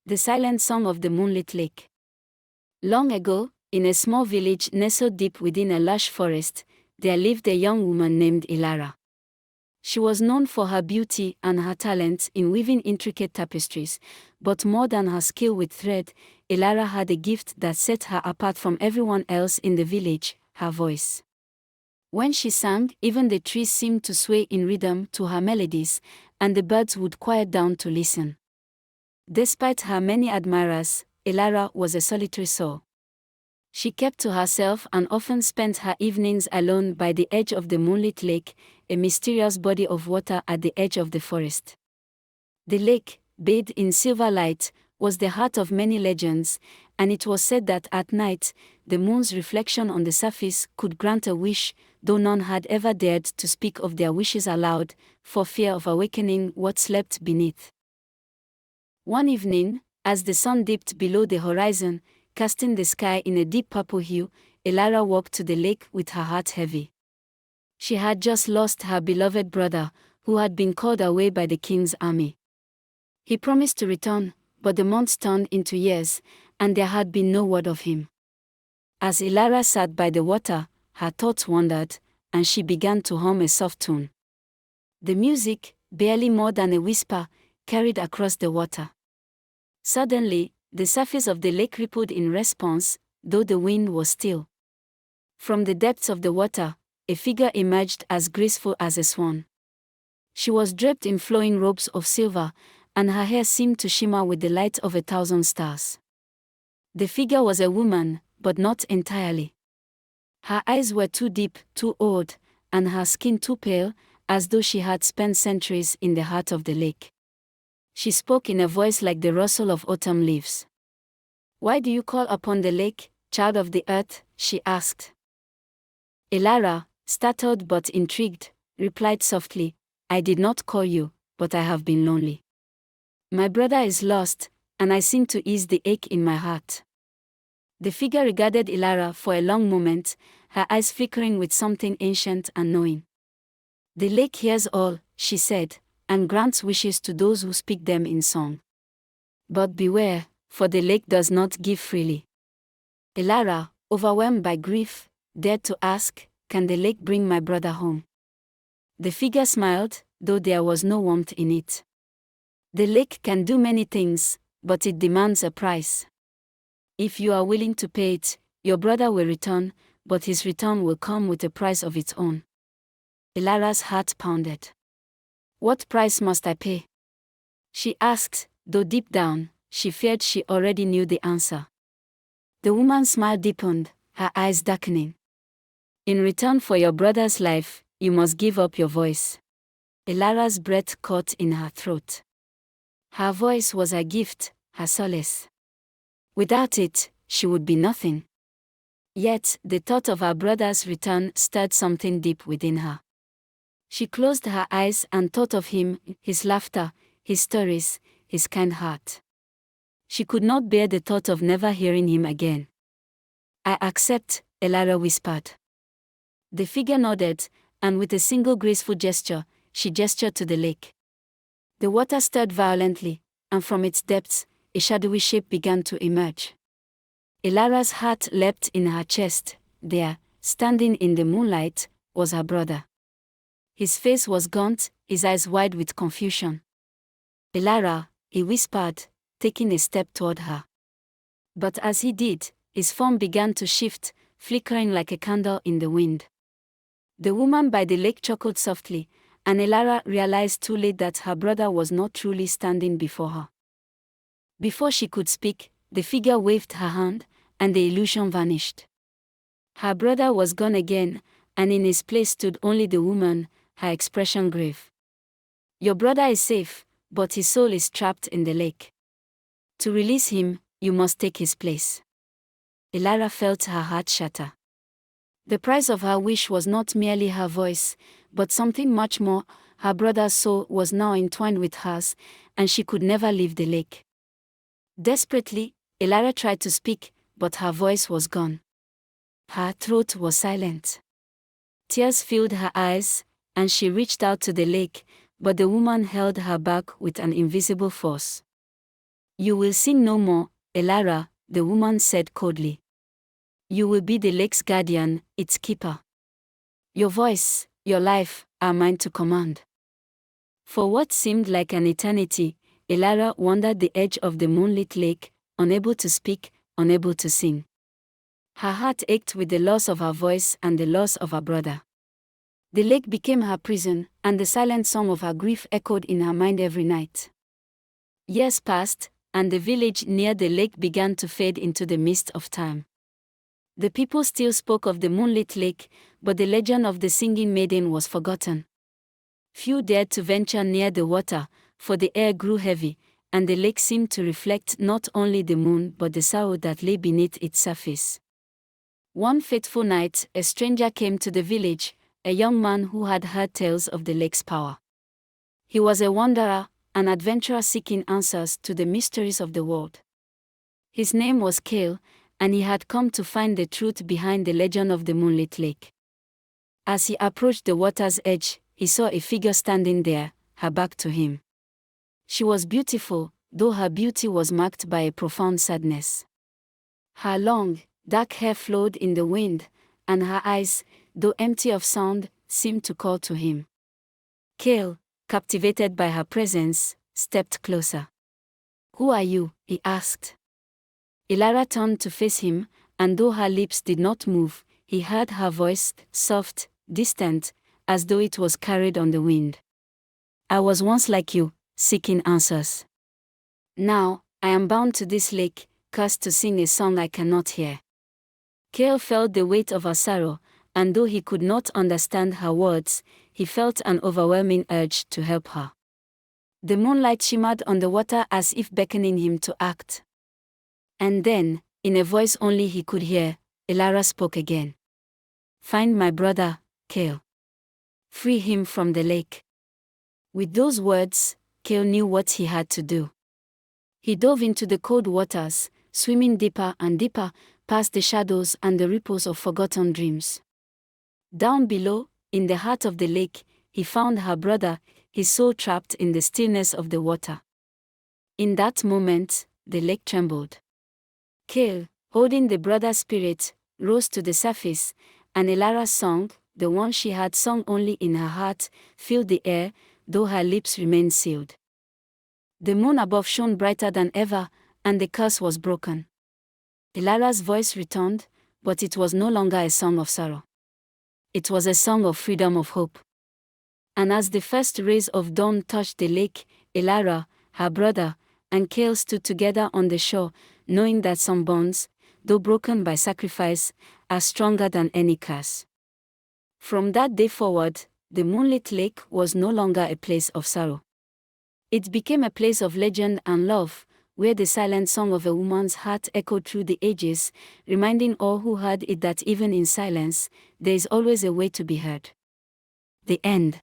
The Silent Song of the Moonlit Lake. Long ago, in a small village nestled deep within a lush forest, there lived a young woman named Elara. She was known for her beauty and her talent in weaving intricate tapestries, but more than her skill with thread, Elara had a gift that set her apart from everyone else in the village: her voice. When she sang, even the trees seemed to sway in rhythm to her melodies, and the birds would quiet down to listen. Despite her many admirers, Elara was a solitary soul. She kept to herself and often spent her evenings alone by the edge of the Moonlit Lake, a mysterious body of water at the edge of the forest. The lake, bathed in silver light, was the heart of many legends, and it was said that at night, the moon's reflection on the surface could grant a wish, though none had ever dared to speak of their wishes aloud, for fear of awakening what slept beneath. One evening, as the sun dipped below the horizon, casting the sky in a deep purple hue, Elara walked to the lake with her heart heavy. She had just lost her beloved brother, who had been called away by the king's army. He promised to return, but the months turned into years, and there had been no word of him. As Elara sat by the water, her thoughts wandered, and she began to hum a soft tune. The music, barely more than a whisper, carried across the water. Suddenly, the surface of the lake rippled in response, though the wind was still. From the depths of the water, a figure emerged as graceful as a swan. She was draped in flowing robes of silver, and her hair seemed to shimmer with the light of 1,000 stars. The figure was a woman, but not entirely. Her eyes were too deep, too old, and her skin too pale, as though she had spent centuries in the heart of the lake. She spoke in a voice like the rustle of autumn leaves. "Why do you call upon the lake, child of the earth?" she asked. Elara, startled but intrigued, replied softly, "I did not call you, but I have been lonely. My brother is lost, and I seem to ease the ache in my heart." The figure regarded Elara for a long moment, her eyes flickering with something ancient and knowing. "The lake hears all," she said, "and grants wishes to those who speak them in song. But beware, for the lake does not give freely." Elara, overwhelmed by grief, dared to ask, "Can the lake bring my brother home?" The figure smiled, though there was no warmth in it. "The lake can do many things, but it demands a price. If you are willing to pay it, your brother will return, but his return will come with a price of its own." Elara's heart pounded. "What price must I pay?" she asked, though deep down, she feared she already knew the answer. The woman's smile deepened, her eyes darkening. "In return for your brother's life, you must give up your voice." Elara's breath caught in her throat. Her voice was her gift, her solace. Without it, she would be nothing. Yet, the thought of her brother's return stirred something deep within her. She closed her eyes and thought of him, his laughter, his stories, his kind heart. She could not bear the thought of never hearing him again. "I accept," Elara whispered. The figure nodded, and with a single graceful gesture, she gestured to the lake. The water stirred violently, and from its depths, a shadowy shape began to emerge. Elara's heart leapt in her chest. There, standing in the moonlight, was her brother. His face was gaunt, his eyes wide with confusion. "Elara," he whispered, taking a step toward her. But as he did, his form began to shift, flickering like a candle in the wind. The woman by the lake chuckled softly, and Elara realized too late that her brother was not truly standing before her. Before she could speak, the figure waved her hand, and the illusion vanished. Her brother was gone again, and in his place stood only the woman, her expression grave. "Your brother is safe, but his soul is trapped in the lake. To release him, you must take his place." Elara felt her heart shatter. The price of her wish was not merely her voice, but something much more. Her brother's soul was now entwined with hers, and she could never leave the lake. Desperately, Elara tried to speak, but her voice was gone. Her throat was silent. Tears filled her eyes, and she reached out to the lake, but the woman held her back with an invisible force. You will sing no more, Elara, the woman said coldly. You will be the lake's guardian, its keeper. Your voice, your life, are mine to command. For what seemed like an eternity, Elara wandered the edge of the moonlit lake, unable to speak, unable to sing. Her heart ached with the loss of her voice and the loss of her brother. The lake became her prison, and the silent song of her grief echoed in her mind every night. Years passed, and the village near the lake began to fade into the mist of time. The people still spoke of the moonlit lake, but the legend of the singing maiden was forgotten. Few dared to venture near the water, for the air grew heavy, and the lake seemed to reflect not only the moon but the sorrow that lay beneath its surface. One fateful night, a stranger came to the village, a young man who had heard tales of the lake's power. He was a wanderer, an adventurer seeking answers to the mysteries of the world. His name was Kael, and he had come to find the truth behind the legend of the Moonlit Lake. As he approached the water's edge, he saw a figure standing there, her back to him. She was beautiful, though her beauty was marked by a profound sadness. Her long, dark hair flowed in the wind, and her eyes, though empty of sound, seemed to call to him. Kael, captivated by her presence, stepped closer. "Who are you?" he asked. Elara turned to face him, and though her lips did not move, he heard her voice, soft, distant, as though it was carried on the wind. "I was once like you, seeking answers. Now, I am bound to this lake, cursed to sing a song I cannot hear." Kael felt the weight of her sorrow, and though he could not understand her words, he felt an overwhelming urge to help her. The moonlight shimmered on the water as if beckoning him to act. And then, in a voice only he could hear, Elara spoke again. "Find my brother, Kael. Free him from the lake." With those words, Kael knew what he had to do. He dove into the cold waters, swimming deeper and deeper, past the shadows and the ripples of forgotten dreams. Down below, in the heart of the lake, he found her brother, his soul trapped in the stillness of the water. In that moment, the lake trembled. Kael, holding the brother's spirit, rose to the surface, and Elara's song, the one she had sung only in her heart, filled the air, though her lips remained sealed. The moon above shone brighter than ever, and the curse was broken. Elara's voice returned, but it was no longer a song of sorrow. It was a song of freedom, of hope. And as the first rays of dawn touched the lake, Elara, her brother, and Kael stood together on the shore, knowing that some bonds, though broken by sacrifice, are stronger than any curse. From that day forward, the Moonlit Lake was no longer a place of sorrow. It became a place of legend and love, where the silent song of a woman's heart echoed through the ages, reminding all who heard it that even in silence, there is always a way to be heard. The end.